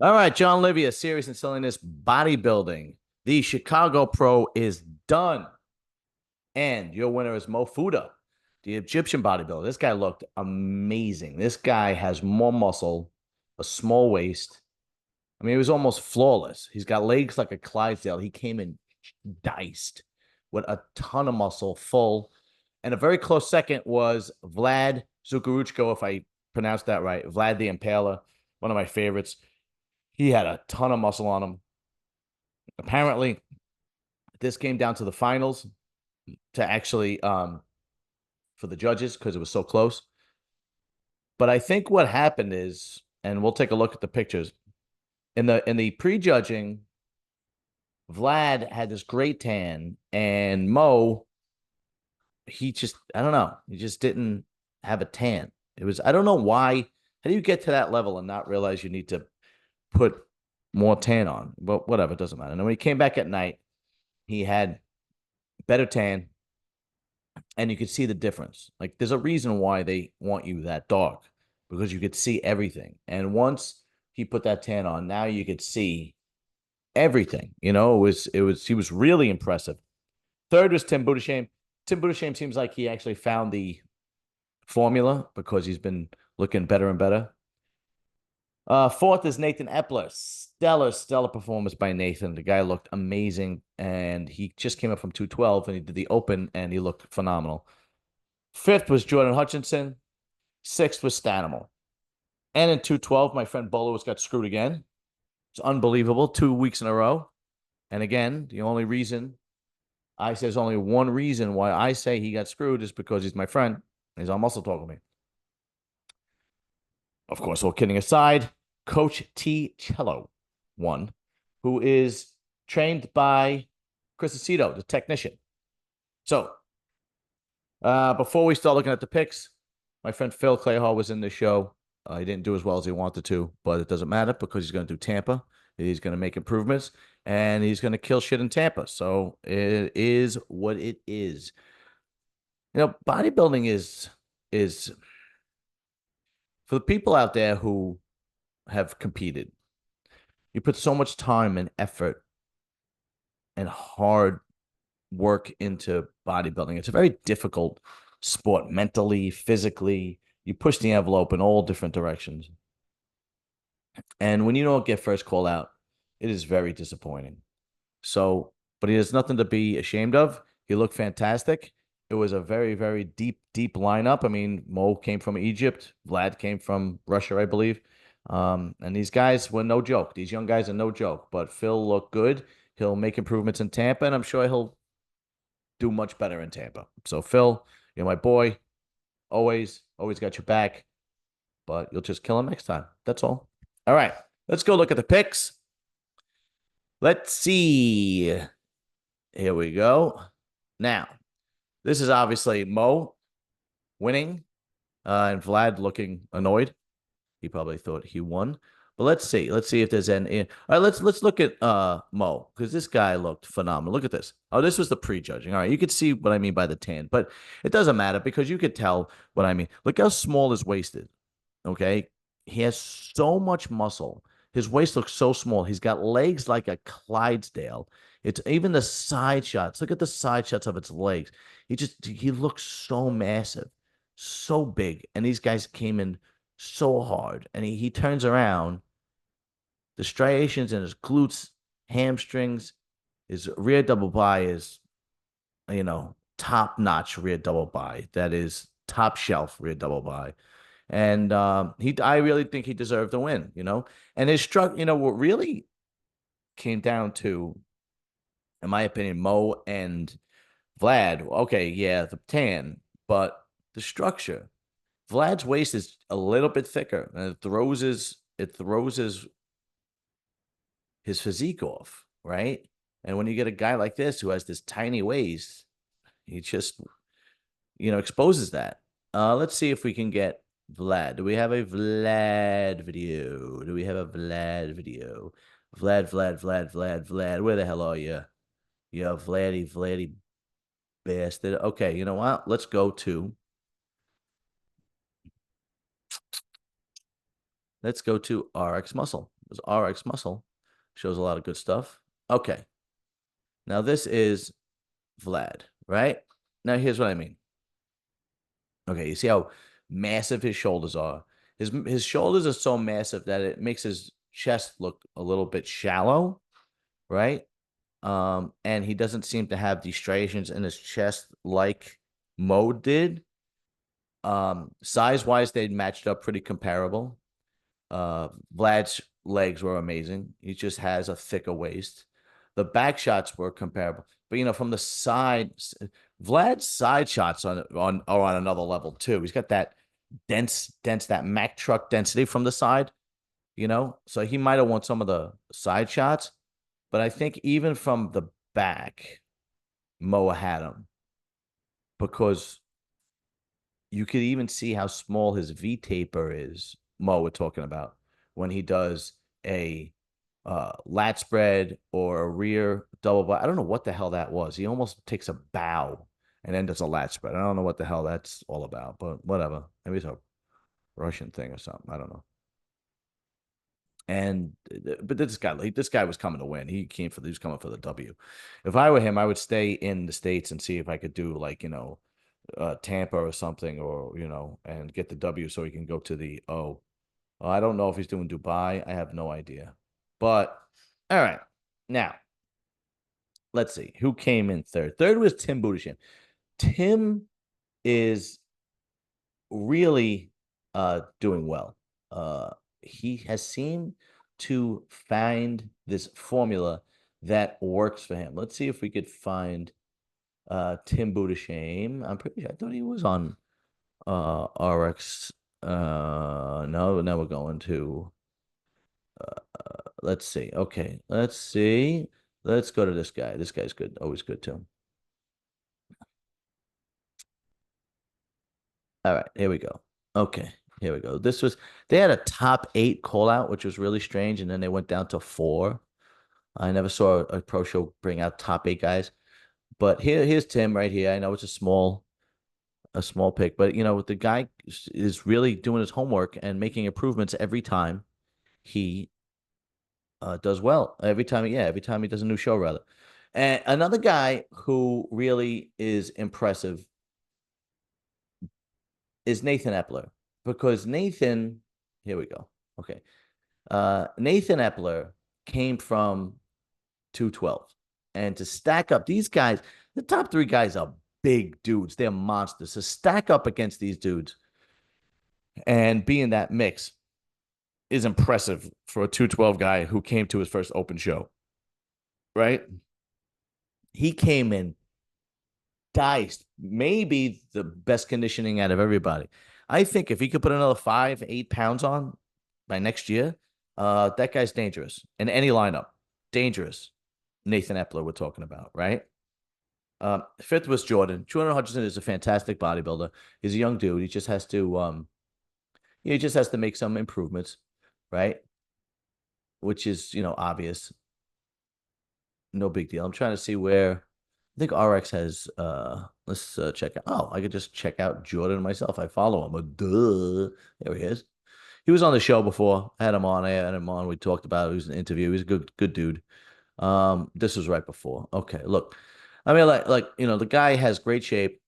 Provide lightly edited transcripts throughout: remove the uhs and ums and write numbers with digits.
All right, John Livia, serious and silliness bodybuilding. The Chicago Pro is done. And your winner is Mo FOODA, the Egyptian bodybuilder. This guy looked amazing. This guy has more muscle, a small waist. I mean, he was almost flawless. He's got legs like a Clydesdale. He came in diced with a ton of muscle, full. And a very close second was Vlad Zukaruchko, if I pronounced that right. Vlad the Impaler, one of my favorites. He had a ton of muscle on him. Apparently, this came down to the finals to actually for the judges because it was so close. But I think what happened is, and we'll take a look at the pictures in the prejudging. Vlad had this great tan, and Mo, he just, I don't know, he just didn't have a tan. It was, I don't know why. How do you get to that level and not realize you need to put more tan on? But whatever, it doesn't matter. And when he came back at night, he had better tan, and you could see the difference. Like, there's a reason why they want you that dark because you could see everything. And once he put that tan on, now you could see everything. He was really impressive. Third was Tim Budashame. Tim Budashame seems like he actually found the formula because he's been looking better and better. Fourth is Nathan Epler. Stellar performance by Nathan. The guy looked amazing, and he just came up from 212, and he did the open, and he looked phenomenal. Fifth was Jordan Hutchinson. Sixth was Stanimal. And in 212, my friend Bolos got screwed again. It's unbelievable. 2 weeks in a row. And again, the only reason I say there's only one reason why I say he got screwed is because he's my friend. And he's on muscle talk with me. Of course, all kidding aside, Coach T. Cello won, who is trained by Chris Aceto, the technician. So, before we start looking at the picks, my friend Phil Clayhall was in the show. He didn't do as well as he wanted to, but it doesn't matter because he's going to do Tampa. He's going to make improvements, and he's going to kill shit in Tampa. So it is what it is. Bodybuilding is for the people out there who have competed. You put so much time and effort and hard work into bodybuilding. It's a very difficult sport mentally, physically. You push the envelope in all different directions. And when you don't get first call out, it is very disappointing. So, but he has nothing to be ashamed of. He looked fantastic. It was a very, very deep lineup. I mean, Mo came from Egypt. Vlad came from Russia, I believe. And these guys were no joke. These young guys are no joke. But Phil looked good. He'll make improvements in Tampa, and I'm sure he'll do much better in Tampa. So, Phil, you're my boy. Always got your back. But you'll just kill him next time. That's all. All right. Let's go look at the picks. Let's see. Here we go. Now, this is obviously Mo winning, and Vlad looking annoyed. He probably thought he won. But let's see. Let's see if there's any. All right, let's look at Mo because this guy looked phenomenal. Look at this. Oh, this was the prejudging. All right, you could see what I mean by the tan, but it doesn't matter because you could tell what I mean. Look how small his waist is. Okay, he has so much muscle. His waist looks so small. He's got legs like a Clydesdale. It's even the side shots. Look at the side shots of its legs. He looks so massive, so big. And these guys came in so hard. And he turns around. The striations in his glutes, hamstrings, his rear double bi is, top notch rear double bi. That is top shelf rear double bi. And I really think he deserved to win, And his struck, what really came down to, in my opinion, Mo and Vlad. Okay, yeah, the tan, but the structure. Vlad's waist is a little bit thicker, and it throws his physique off, right? And when you get a guy like this who has this tiny waist, he just exposes that. Let's see if we can get Vlad. Do we have a Vlad video? Do we have a Vlad video? Vlad. Where the hell are you? Yeah, Vladdy bastard. Okay, you know what? Let's go to RX Muscle. There's RX Muscle. Shows a lot of good stuff. Okay. Now this is Vlad, right? Now here's what I mean. Okay, you see how massive his shoulders are. His shoulders are so massive that it makes his chest look a little bit shallow, right? And he doesn't seem to have the striations in his chest like Mo did. Size wise, they matched up pretty comparable. Vlad's legs were amazing. He just has a thicker waist. The back shots were comparable, but from the side, Vlad's side shots on are on another level too. He's got that dense that Mack truck density from the side. So he might have won some of the side shots, but I think even from the back, Moa had him because you could even see how small his V taper is. Mo, we're talking about when he does a lat spread or a rear double bar. I don't know what the hell that was. He almost takes a bow and then does a lat spread. I don't know what the hell that's all about, but whatever. Maybe it's a Russian thing or something. I don't know. And but this guy was coming to win. He was coming for the W. If I were him, I would stay in the States and see if I could do like Tampa or something, or and get the W so he can go to the O. I don't know if he's doing Dubai. I have no idea. But all right, now let's see who came in third. Third was Tim Budashan. Tim is really doing well. He has seemed to find this formula that works for him. Let's see if we could find Tim Budashan. I'm pretty sure I thought he was on RX. No, now we're going to let's see. Okay, let's see. Let's go to this guy. This guy's good. Always good too. All right, here we go. Okay, here we go. They had a top 8 call out, which was really strange, and then they went down to 4. I never saw a pro show bring out top 8 guys. But here's Tim right here. I know it's a small pick, but the guy is really doing his homework and making improvements every time he does well. Every time he does a new show, rather. And another guy who really is impressive is Nathan Epler, because here we go. Okay. Nathan Epler came from 212. And to stack up these guys, the top 3 guys are big dudes. They're monsters. To stack up against these dudes and be in that mix is impressive for a 212 guy who came to his first open show, right? He came in diced, maybe the best conditioning out of everybody. I think if he could put another 5-8 pounds on by next year, that guy's dangerous in any lineup. Dangerous. Nathan Epler, we're talking about, right? Fifth was Jordan. Jordan Hutchinson is a fantastic bodybuilder. He's a young dude. He just has to make some improvements, right? Which is, obvious. No big deal. I'm trying to see where I think RX has let's check out. Oh, I could just check out Jordan myself. I follow him. Duh. There he is. He was on the show before. I had him on. We talked about it. He was an interview. He's a good dude. This was right before. Okay, look. I mean, the guy has great shape.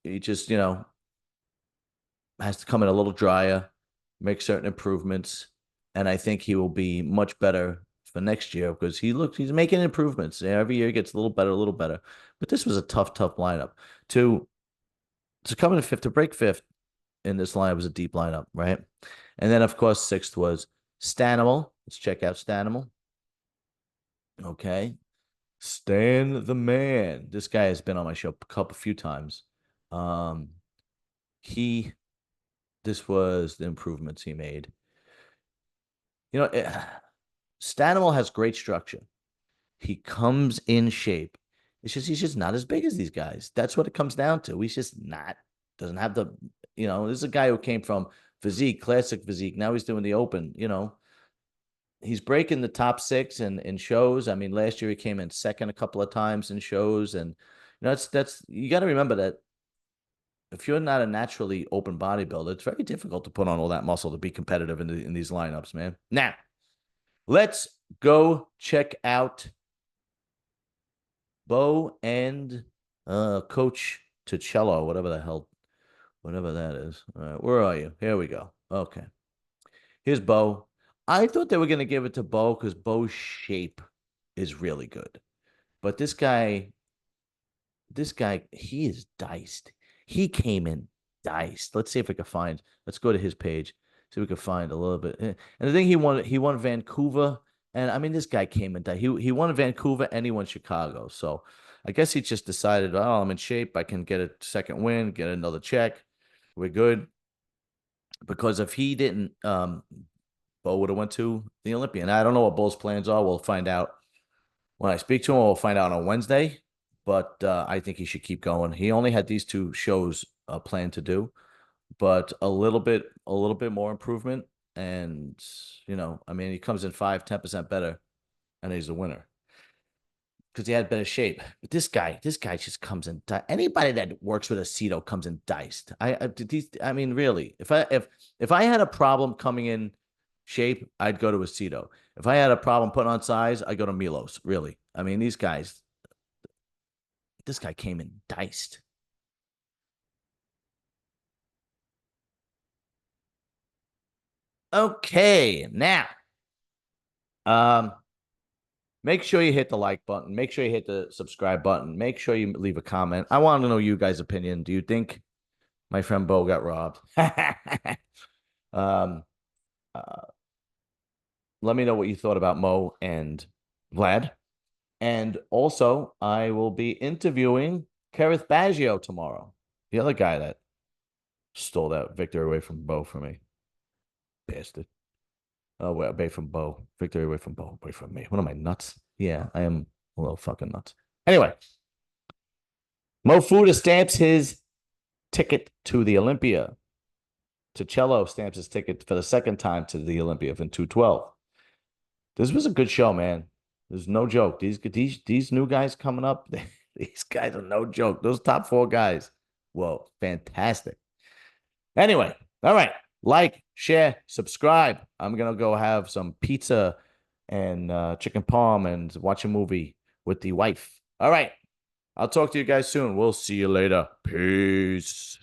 He just, has to come in a little drier, make certain improvements, and I think he will be much better for next year because he's making improvements. Every year he gets a little better. But this was a tough lineup. To come in fifth, to break fifth in this lineup was a deep lineup, right? And then of course sixth was Stanimal. Let's check out Stanimal. Okay. Stan the man. This guy has been on my show a few times. This was the improvements he made. Stanimal has great structure. He comes in shape. He's just not as big as these guys. That's what it comes down to. He's just not, doesn't have the, this is a guy who came from classic physique. Now he's doing the open, he's breaking the top 6 in shows. I mean, last year he came in second a couple of times in shows. And, that's, you got to remember that if you're not a naturally open bodybuilder, it's very difficult to put on all that muscle to be competitive in these lineups, man. Now, Let's go check out Bo and Coach Ticello, whatever that is. All right, where are you? Here we go. Okay. Here's Bo. I thought they were going to give it to Bo because Bo's shape is really good. But this guy, he is diced. He came in diced. Let's see if we can find. Let's go to his page. See if we can find a little bit. And the thing he won Vancouver, and I mean this guy came in. He won Vancouver and he won Chicago. So I guess he just decided, oh, I'm in shape. I can get a second win, get another check. We're good. Because if he didn't, Bo would have went to the Olympian. I don't know what Bo's plans are. We'll find out when I speak to him. We'll find out on Wednesday. But I think he should keep going. He only had these two shows planned to do, but a little bit more improvement. And I mean, he comes in 5-10% better, and he's a winner because he had better shape. But this guy just comes in. Anybody that works with aceto comes in diced. I mean, really, if I had a problem coming in shape, I'd go to aceto. If I had a problem putting on size, I'd go to Milos. Really, I mean, these guys. This guy came in diced. Okay, now, um, make sure you hit the like button. Make sure you hit the subscribe button. Make sure you leave a comment. I want to know you guys' opinion. Do you think my friend Bo got robbed? um, uh, Let me know what you thought about Mo and Vlad. And also, I will be interviewing Kerith Baggio tomorrow, the other guy that stole that victory away from Bo for me. Bastard. Oh, well, away from Bo. Victory away from Bo. Away from me. What am I, nuts? Yeah, I am a little fucking nuts. Anyway, Mo FOODA stamps his ticket to the Olympia. Ticello stamps his ticket for the second time to the Olympia in 212. This was a good show, man. There's no joke. These new guys coming up, these guys are no joke. Those top four guys, whoa, fantastic. Anyway, all right. Like, share, subscribe. I'm gonna go have some pizza and chicken palm and watch a movie with the wife. All right. I'll talk to you guys soon. We'll see you later. Peace.